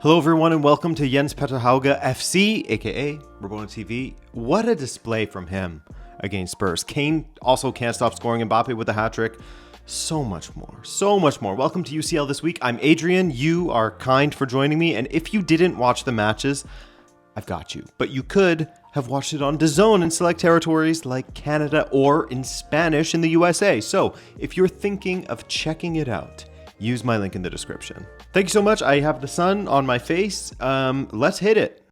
Hello everyone and welcome to Jens Petter Hauge FC, aka Rabona TV. What a display from him against Spurs. Kane also can't stop scoring, Mbappe with a hat-trick. So much more. Welcome to UCL This Week. I'm Adrian. You are kind for joining me, and if you didn't watch the matches, I've got you. But you could have watched it on DAZN in select territories like Canada or in Spanish in the USA. So if you're thinking of checking it out, use my link in the description. Thank you so much. I have the sun on my face. Let's hit it.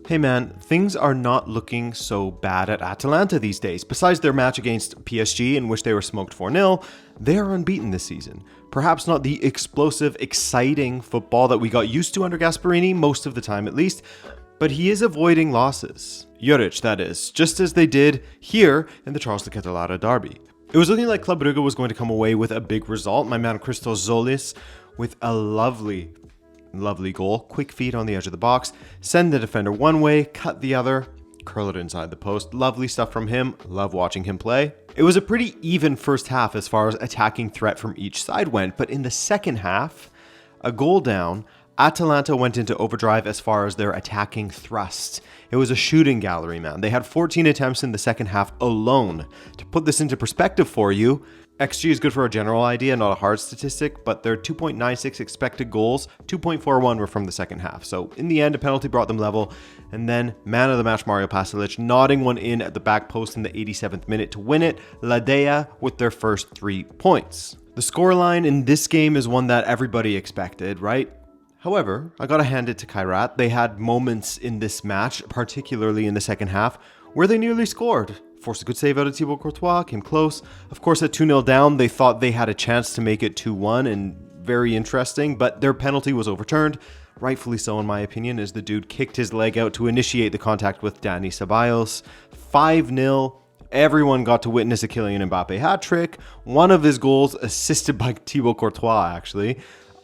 Hey man, things are not looking so bad at Atalanta these days. Besides their match against PSG in which they were smoked 4-0, they are unbeaten this season. Perhaps not the explosive, exciting football that we got used to under Gasperini, most of the time at least, but he is avoiding losses. Juric, that is, just as they did here in the Charles de Ketelare derby. It was looking like Club Brugge was going to come away with a big result. My man Christos Zolis with a lovely goal. Quick feet on the edge of the box. Send the defender one way, cut the other, curl it inside the post. Lovely stuff from him. Love watching him play. It was a pretty even first half as far as attacking threat from each side went. But in the second half, a goal down, Atalanta went into overdrive as far as their attacking thrust. It was a shooting gallery, man. They had 14 attempts in the second half alone. To put this into perspective for you, XG is good for a general idea, not a hard statistic, but their 2.96 expected goals, 2.41 were from the second half. So in the end, a penalty brought them level, and then man of the match Mario Pasalic nodding one in at the back post in the 87th minute to win it, Ladea with their first 3 points. The scoreline in this game is one that everybody expected, right? However, I gotta hand it to Kairat. They had moments in this match, particularly in the second half, where they nearly scored. Forced a good save out of Thibaut Courtois, came close. Of course, at 2-0 down, they thought they had a chance to make it 2-1, and very interesting, but their penalty was overturned. Rightfully so, in my opinion, as the dude kicked his leg out to initiate the contact with Dani Ceballos. 5-0. Everyone got to witness a Kylian Mbappe hat-trick. One of his goals assisted by Thibaut Courtois, actually.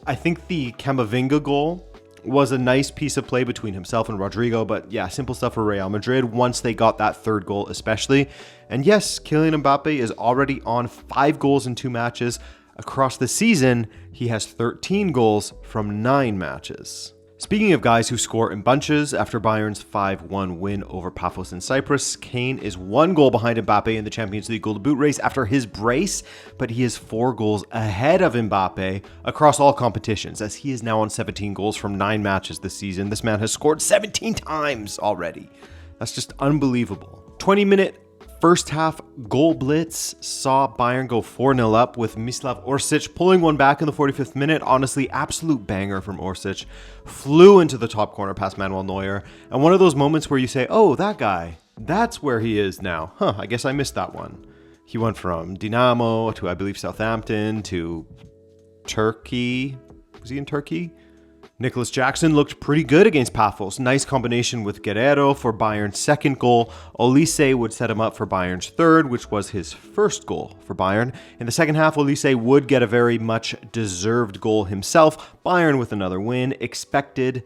I think the Camavinga goal was a nice piece of play between himself and Rodrigo, but yeah, simple stuff for Real Madrid once they got that third goal especially. And yes, Kylian Mbappe is already on 5 goals in 2 matches. Across the season, he has 13 goals from 9 matches. Speaking of guys who score in bunches, after Bayern's 5-1 win over Paphos in Cyprus, Kane is 1 goal behind Mbappe in the Champions League goal to boot race after his brace, but he is 4 goals ahead of Mbappe across all competitions, as he is now on 17 goals from 9 matches this season. This man has scored 17 times already. That's just unbelievable. 20-minute first half goal blitz saw Bayern go 4-0 up with Mislav Orsic pulling one back in the 45th minute. Honestly, absolute banger from Orsic. Flew into the top corner past Manuel Neuer. And one of those moments where you say, oh, that guy, that's where he is now. I guess I missed that one. He went from Dinamo to, I believe, Southampton to Turkey. Was he in Turkey? Nicholas Jackson looked pretty good against Paphos. Nice combination with Guerrero for Bayern's second goal. Olise would set him up for Bayern's third, which was his first goal for Bayern. In the second half, Olise would get a very much deserved goal himself. Bayern with another win, expected,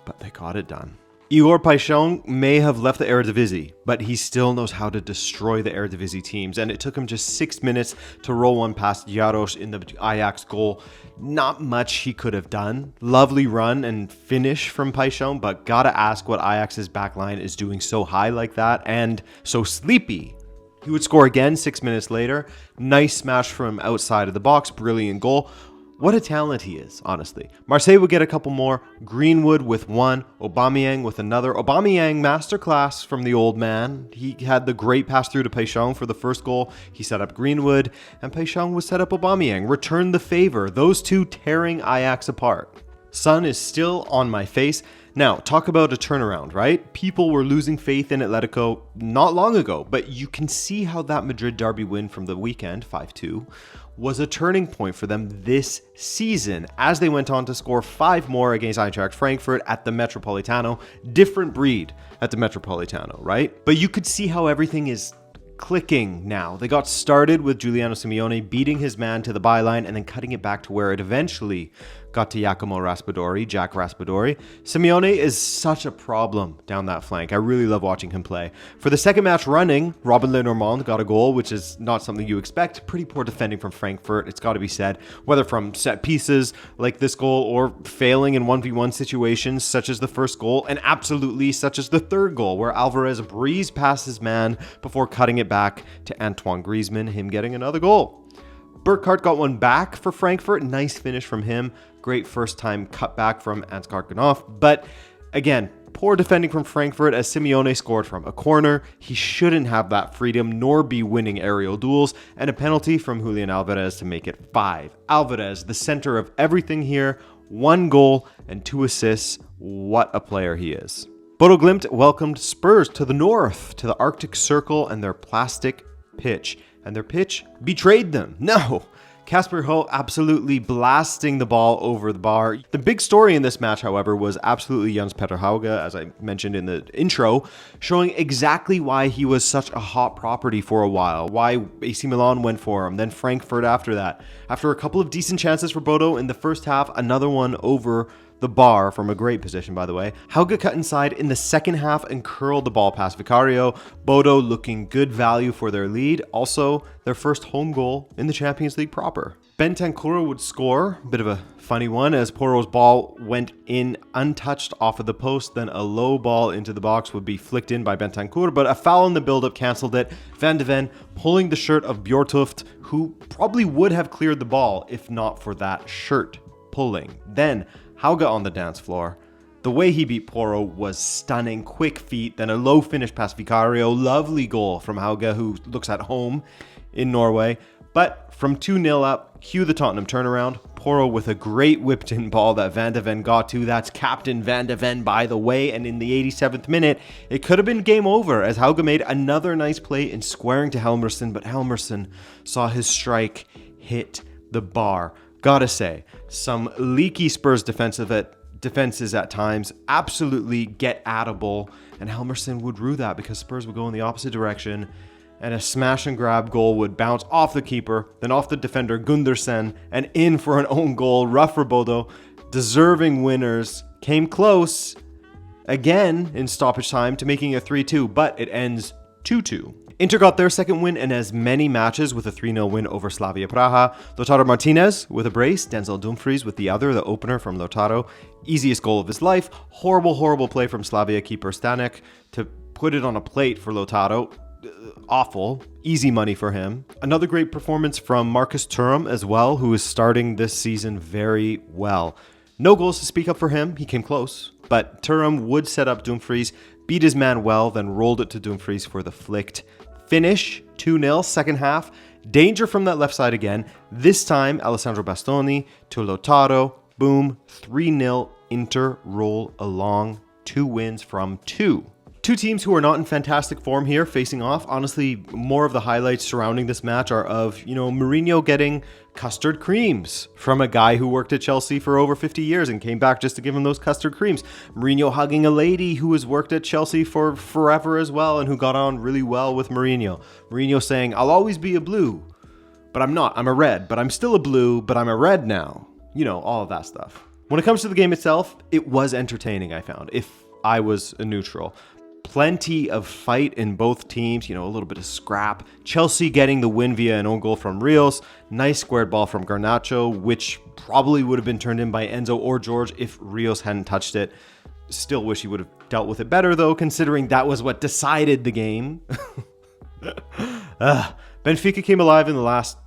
but they got it done. Igor Paixão may have left the Eredivisie, but he still knows how to destroy the Eredivisie teams, and it took him just 6 minutes to roll one past Jaros in the Ajax goal. Not much he could have done. Lovely run and finish from Paixão, but gotta ask what Ajax's backline is doing so high like that and so sleepy. He would score again 6 minutes later. Nice smash from outside of the box, brilliant goal. What a talent he is, honestly. Marseille would get a couple more. Greenwood with 1. Aubameyang with another. Aubameyang masterclass from the old man. He had the great pass through to Paixão for the first goal. He set up Greenwood, and Paixão would set up Aubameyang. Returned the favor. Those two tearing Ajax apart. Sun is still on my face. Now, talk about a turnaround, right? People were losing faith in Atletico not long ago, but you can see how that Madrid derby win from the weekend, 5-2, was a turning point for them this season as they went on to score 5 more against Eintracht Frankfurt at the Metropolitano. Different breed at the Metropolitano, right? But you could see how everything is clicking now. They got started with Giuliano Simeone beating his man to the byline and then cutting it back to where it eventually got to Jack Raspadori. Simeone is such a problem down that flank. I really love watching him play. For the second match running, Robin Lenormand got a goal, which is not something you expect. Pretty poor defending from Frankfurt, it's got to be said. Whether from set pieces like this goal or failing in 1v1 situations such as the first goal, and absolutely such as the third goal where Alvarez breezed past his man before cutting it back to Antoine Griezmann, him getting another goal. Burkhardt got one back for Frankfurt. Nice finish from him. Great first time cutback from Ansgar Knopf. But again, poor defending from Frankfurt as Simeone scored from a corner. He shouldn't have that freedom nor be winning aerial duels. And a penalty from Julian Alvarez to make it 5. Alvarez, the center of everything here. 1 goal and 2 assists. What a player he is. Bodo Glimt welcomed Spurs to the north, to the Arctic Circle and their plastic pitch. And their pitch betrayed them. No, Kasper Ho absolutely blasting the ball over the bar. The big story in this match, however, was absolutely Jens Petter Hauge, as I mentioned in the intro, showing exactly why he was such a hot property for a while, why AC Milan went for him, then Frankfurt after that. After a couple of decent chances for Bodo in the first half, another one over the bar from a great position, by the way. Hauge cut inside in the second half and curled the ball past Vicario. Bodo looking good value for their lead. Also, their first home goal in the Champions League proper. Bentancur would score, a bit of a funny one, as Porro's ball went in untouched off of the post, then a low ball into the box would be flicked in by Bentancur, but a foul in the build-up cancelled it. Van de Ven pulling the shirt of Bjortuft, who probably would have cleared the ball if not for that shirt pulling. Then Hauge on the dance floor. The way he beat Porro was stunning. Quick feet, then a low finish past Vicario. Lovely goal from Hauge, who looks at home in Norway. But from 2-0 up, cue the Tottenham turnaround. Porro with a great whipped-in ball that Van de Ven got to. That's Captain Van de Ven, by the way. And in the 87th minute, it could have been game over as Hauge made another nice play in squaring to Helmerson. But Helmerson saw his strike hit the bar. Gotta say, some leaky Spurs defenses at times absolutely get atable, and Helmerson would rue that because Spurs would go in the opposite direction, and a smash and grab goal would bounce off the keeper, then off the defender Gundersen, and in for an own goal. Rough for Bodo. Deserving winners. Came close again in stoppage time to making a 3-2, but it ends 2-2. Inter got their second win in as many matches with a 3-0 win over Slavia Praha. Lautaro Martinez with a brace, Denzel Dumfries with the other, the opener from Lautaro. Easiest goal of his life. Horrible play from Slavia keeper Stanek to put it on a plate for Lautaro. Awful. Easy money for him. Another great performance from Marcus Thuram as well, who is starting this season very well. No goals to speak of for him. He came close. But Thuram would set up Dumfries, beat his man well, then rolled it to Dumfries for the flicked finish. 2-0, second half. Danger from that left side again. This time, Alessandro Bastoni to Lautaro. Boom. 3-0. Inter roll along. 2 wins from 2. Two teams who are not in fantastic form here facing off. Honestly, more of the highlights surrounding this match are of, Mourinho getting custard creams from a guy who worked at Chelsea for over 50 years and came back just to give him those custard creams. Mourinho hugging a lady who has worked at Chelsea for forever as well and who got on really well with Mourinho. Mourinho saying, I'll always be a blue, but I'm not. I'm a red, but I'm still a blue, but I'm a red now. All of that stuff. When it comes to the game itself, it was entertaining, I found, if I was a neutral. Plenty of fight in both teams, a little bit of scrap. Chelsea getting the win via an own goal from Rios. Nice squared ball from Garnacho, which probably would have been turned in by Enzo or George if Rios hadn't touched it. Still wish he would have dealt with it better, though, considering that was what decided the game. Benfica came alive in the last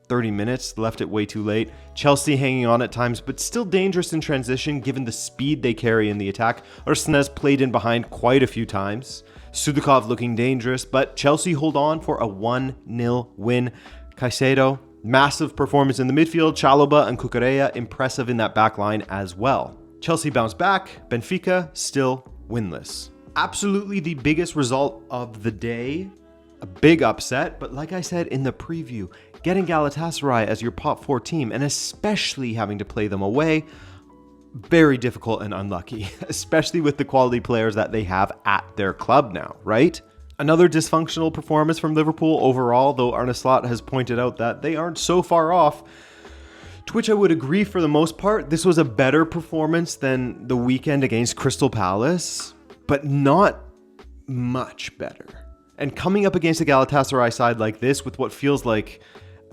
30 minutes, left it way too late. Chelsea hanging on at times, but still dangerous in transition given the speed they carry in the attack. Arsenes played in behind quite a few times. Sudikov looking dangerous, but Chelsea hold on for a 1-0 win. Caicedo, massive performance in the midfield. Chalobah and Cucurella impressive in that back line as well. Chelsea bounced back. Benfica still winless. Absolutely the biggest result of the day. A big upset, but like I said in the preview, getting Galatasaray as your top 4 team and especially having to play them away, very difficult and unlucky, especially with the quality players that they have at their club now, right? Another dysfunctional performance from Liverpool overall, though Arne Slot has pointed out that they aren't so far off. To which I would agree for the most part. This was a better performance than the weekend against Crystal Palace, but not much better. And coming up against a Galatasaray side like this with what feels like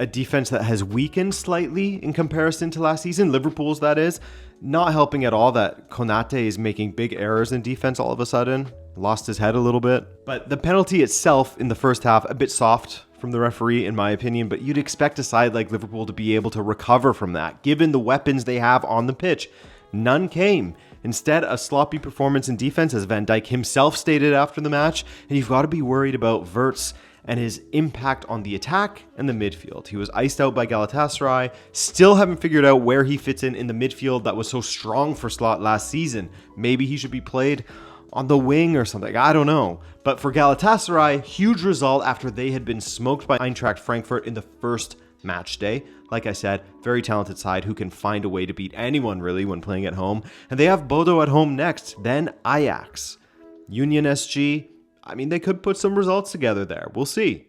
a defense that has weakened slightly in comparison to last season, Liverpool's that is, not helping at all that Konate is making big errors in defense all of a sudden, lost his head a little bit. But the penalty itself in the first half, a bit soft from the referee in my opinion, but you'd expect a side like Liverpool to be able to recover from that, given the weapons they have on the pitch. None came. Instead, a sloppy performance in defense, as Van Dijk himself stated after the match, and you've got to be worried about Wirtz and his impact on the attack and the midfield. He was iced out by Galatasaray, still haven't figured out where he fits in the midfield that was so strong for Slot last season. Maybe he should be played on the wing or something, I don't know. But for Galatasaray, huge result after they had been smoked by Eintracht Frankfurt in the first match day. Like I said, very talented side who can find a way to beat anyone really when playing at home. And they have Bodo at home next, then Ajax. Union SG, I mean, they could put some results together there. We'll see.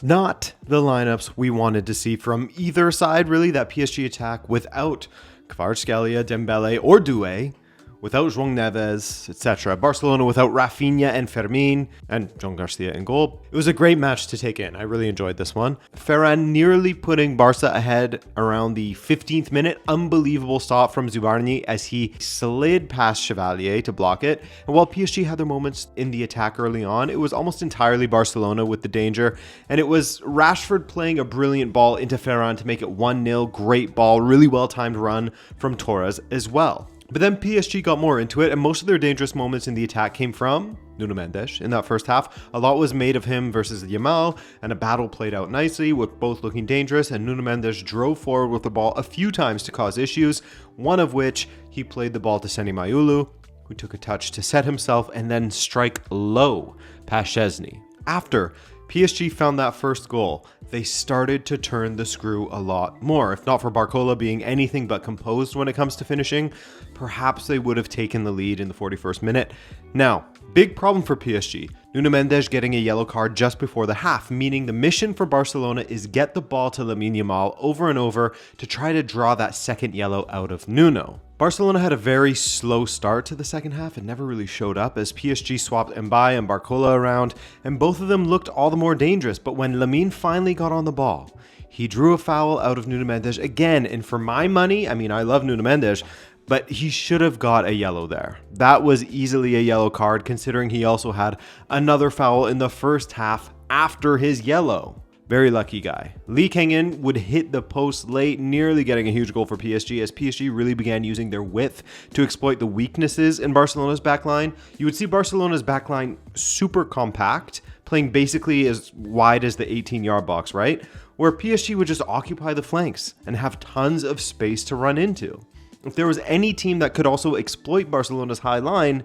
Not the lineups we wanted to see from either side, really. That PSG attack without Kvaratskhelia, Dembele, or Doué, without João Neves, etc. Barcelona without Rafinha and Fermin, and John Garcia in goal. It was a great match to take in. I really enjoyed this one. Ferran nearly putting Barca ahead around the 15th minute. Unbelievable stop from Zubarny as he slid past Chevalier to block it. And while PSG had their moments in the attack early on, it was almost entirely Barcelona with the danger. And it was Rashford playing a brilliant ball into Ferran to make it 1-0. Great ball, really well-timed run from Torres as well. But then PSG got more into it, and most of their dangerous moments in the attack came from Nuno Mendes in that first half. A lot was made of him versus Yamal, and a battle played out nicely with both looking dangerous, and Nuno Mendes drove forward with the ball a few times to cause issues, one of which he played the ball to Seni Mayulu, who took a touch to set himself and then strike low past Szczesny. After PSG found that first goal, they started to turn the screw a lot more. If not for Barcola being anything but composed when it comes to finishing, perhaps they would have taken the lead in the 41st minute. Now, big problem for PSG. Nuno Mendes getting a yellow card just before the half, meaning the mission for Barcelona is get the ball to Lamine Yamal over and over to try to draw that second yellow out of Nuno. Barcelona had a very slow start to the second half and never really showed up as PSG swapped Mbaye and Barcola around, and both of them looked all the more dangerous. But when Lamine finally got on the ball, he drew a foul out of Nuno Mendes again, and for my money, I mean, I love Nuno Mendes, but he should have got a yellow there. That was easily a yellow card, considering he also had another foul in the first half after his yellow. Very lucky guy. Lee Kang-in would hit the post late, nearly getting a huge goal for PSG as PSG really began using their width to exploit the weaknesses in Barcelona's backline. You would see Barcelona's backline super compact, playing basically as wide as the 18-yard box, right? Where PSG would just occupy the flanks and have tons of space to run into. If there was any team that could also exploit Barcelona's high line,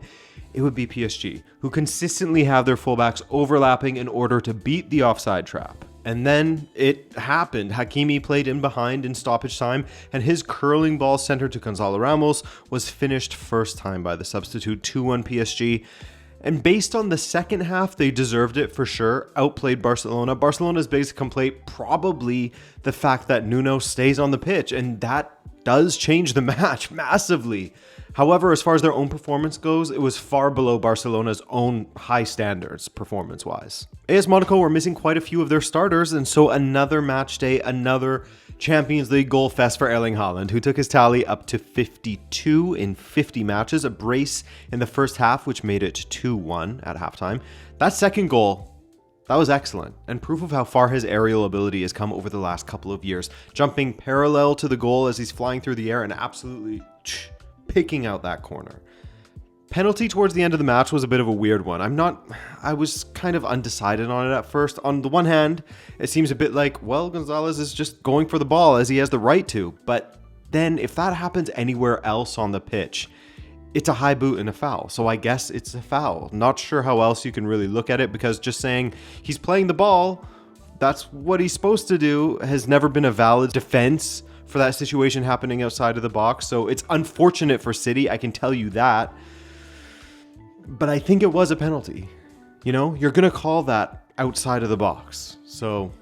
it would be PSG, who consistently have their fullbacks overlapping in order to beat the offside trap. And then it happened. Hakimi played in behind in stoppage time, and his curling ball centered to Gonzalo Ramos was finished first time by the substitute, 2-1 PSG. And based on the second half, they deserved it for sure. Outplayed Barcelona. Barcelona's biggest complaint probably the fact that Nuno stays on the pitch, and that does change the match massively. However, as far as their own performance goes, it was far below Barcelona's own high standards performance-wise. AS Monaco were missing quite a few of their starters, and so another match day, another Champions League goal fest for Erling Haaland, who took his tally up to 52 in 50 matches, a brace in the first half, which made it 2-1 at halftime. That second goal, that was excellent, and proof of how far his aerial ability has come over the last couple of years, jumping parallel to the goal as he's flying through the air and absolutely picking out that corner. Penalty towards the end of the match was a bit of a weird one. I was kind of undecided on it at first. On the one hand, it seems a bit like, well, Gonzalez is just going for the ball as he has the right to. But then if that happens anywhere else on the pitch, it's a high boot and a foul. So I guess it's a foul. Not sure how else you can really look at it, because just saying he's playing the ball, that's what he's supposed to do, has never been a valid defense for that situation happening outside of the box. So it's unfortunate for City, I can tell you that. But I think it was a penalty. You know, you're going to call that outside of the box. So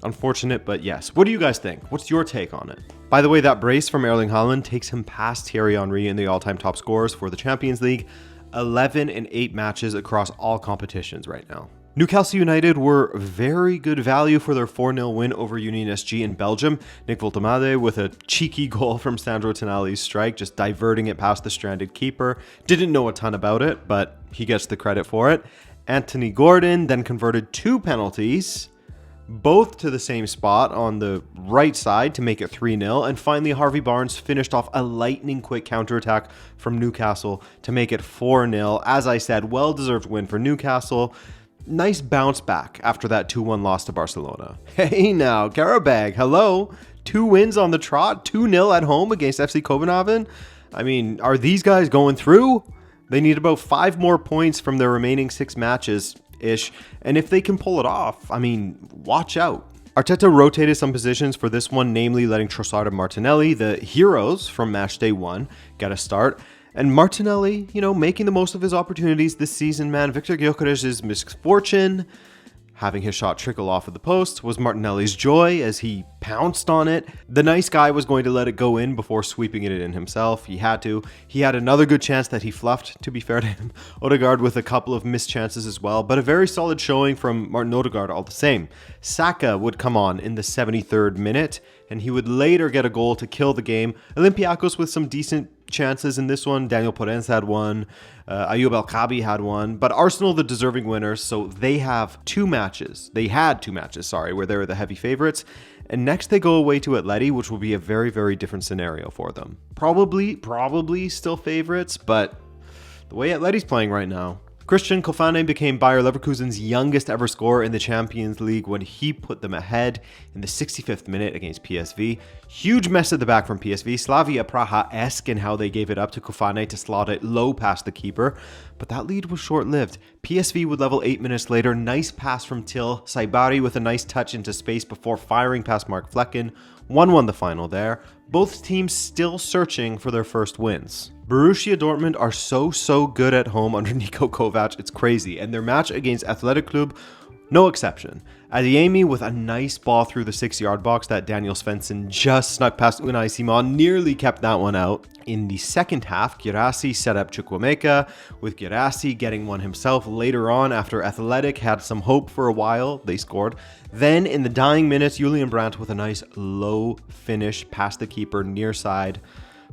Unfortunate, but yes. What do you guys think? What's your take on it? By the way, that brace from Erling Haaland takes him past Thierry Henry in the all-time top scorers for the Champions League. 11 in 8 matches across all competitions right now. Newcastle United were very good value for their 4-0 win over Union SG in Belgium. Nick Woltemade with a cheeky goal from Sandro Tonali's strike, just diverting it past the stranded keeper. Didn't know a ton about it, but he gets the credit for it. Anthony Gordon then converted 2 penalties, both to the same spot on the right side to make it 3-0. And finally, Harvey Barnes finished off a lightning-quick counterattack from Newcastle to make it 4-0. As I said, well-deserved win for Newcastle. Nice bounce back after that 2-1 loss to Barcelona. Hey now, Karabag, hello. 2 wins on the trot, 2-0 at home against FC Copenhagen. I mean, are these guys going through? They need about 5 more points from their remaining 6 matches-ish. And if they can pull it off, I mean, watch out. Arteta rotated some positions for this one, namely letting Trossard and Martinelli, the heroes from match day 1, get a start. And Martinelli, making the most of his opportunities this season, man. Victor Gyökeres's misfortune, having his shot trickle off of the post, was Martinelli's joy as he pounced on it. The nice guy was going to let it go in before sweeping it in himself. He had to. He had another good chance that he fluffed, to be fair to him. Odegaard with a couple of missed chances as well, but a very solid showing from Martin Odegaard all the same. Saka would come on in the 73rd minute, and he would later get a goal to kill the game. Olympiacos with some decent chances in this one. Daniel Porens had one. Ayoub El-Kabi had one. But Arsenal, the deserving winners, so they have 2 matches. They had 2 matches, where they were the heavy favorites. And next they go away to Atleti, which will be a very, very different scenario for them. Probably still favorites, but the way Atleti's playing right now. Christian Kofane became Bayer Leverkusen's youngest ever scorer in the Champions League when he put them ahead in the 65th minute against PSV. Huge mess at the back from PSV, Slavia Praha-esque in how they gave it up to Kofane to slot it low past the keeper, but that lead was short-lived. PSV would level 8 minutes later, nice pass from Till, Saibari with a nice touch into space before firing past Mark Flecken. 1-1 the final there. Both teams still searching for their first wins. Borussia Dortmund are so good at home under Niko Kovac, it's crazy, and their match against Athletic Club, no exception. Adeyemi with a nice ball through the 6-yard box that Daniel Svensson just snuck past Unai Simon, nearly kept that one out. In the second half, Guirassy set up Chukwuemeka, with Guirassy getting one himself later on after Athletic had some hope for a while. They scored. Then in the dying minutes, Julian Brandt with a nice low finish past the keeper near side.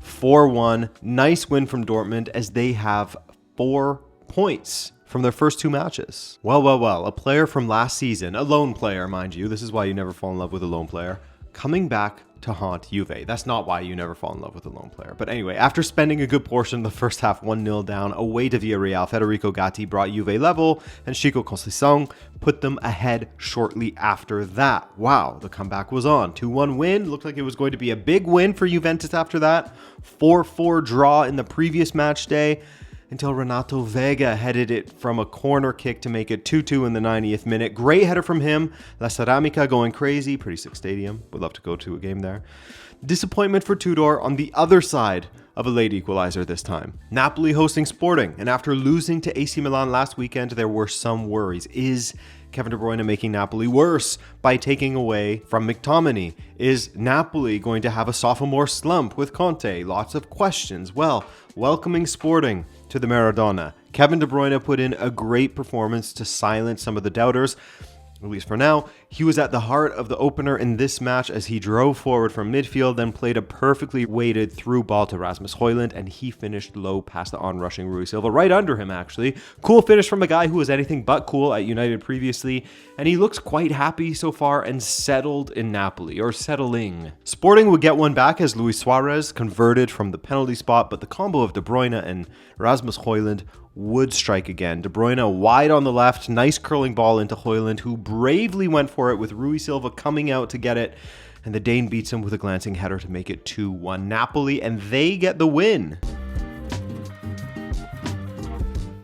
4-1. Nice win from Dortmund as they have 4 points from their first 2 matches. Well, a player from last season, a lone player, mind you, this is why you never fall in love with a lone player, coming back to haunt Juve. That's not why you never fall in love with a lone player. But anyway, after spending a good portion of the first half 1-0 down away to Villarreal, Federico Gatti brought Juve level, and Chico Conceição put them ahead shortly after that. Wow, the comeback was on. 2-1 win. Looked like it was going to be a big win for Juventus after that. 4-4 draw in the previous match day, until Renato Vega headed it from a corner kick to make it 2-2 in the 90th minute. Great header from him. La Ceramica going crazy. Pretty sick stadium. Would love to go to a game there. Disappointment for Tudor on the other side of a late equalizer this time. Napoli hosting Sporting, and after losing to AC Milan last weekend, there were some worries. Is Kevin De Bruyne making Napoli worse by taking away from McTominay? Is Napoli going to have a sophomore slump with Conte? Lots of questions. Well, welcoming Sporting to the Maradona. Kevin De Bruyne put in a great performance to silence some of the doubters. At least for now, he was at the heart of the opener in this match as he drove forward from midfield, then played a perfectly weighted through ball to Rasmus Højlund, and he finished low past the onrushing Rui Silva, right under him actually. Cool finish from a guy who was anything but cool at United previously, and he looks quite happy so far and settled in Napoli, or settling. Sporting would get one back as Luis Suarez converted from the penalty spot, but the combo of De Bruyne and Rasmus Højlund would strike again. De Bruyne wide on the left, nice curling ball into Højlund, who bravely went for it with Rui Silva coming out to get it, and the Dane beats him with a glancing header to make it 2-1 Napoli, and they get the win.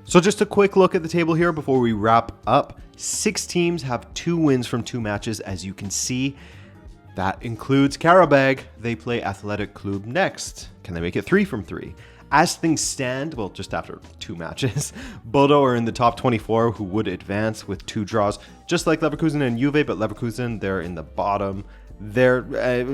So just a quick look at the table here before we wrap up. 6 teams have 2 wins from 2 matches, as you can see. That includes Karabag. They play Athletic Club next. Can they make it 3 from 3? As things stand, well, just after 2 matches, Bodo are in the top 24 who would advance with 2 draws, just like Leverkusen and Juve, but Leverkusen, they're in the bottom. They're,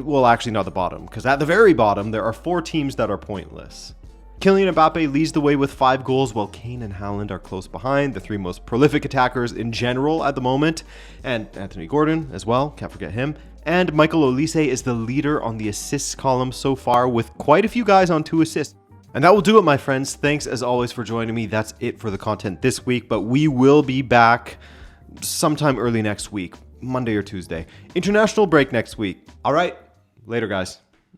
well, actually not the bottom, because at the very bottom, there are 4 teams that are pointless. Kylian Mbappe leads the way with 5 goals, while Kane and Haaland are close behind, the 3 most prolific attackers in general at the moment, and Anthony Gordon as well, can't forget him. And Michael Olise is the leader on the assists column so far, with quite a few guys on 2 assists. And that will do it, my friends. Thanks as always for joining me. That's it for the content this week, but we will be back sometime early next week, Monday or Tuesday. International break next week. All right, later guys.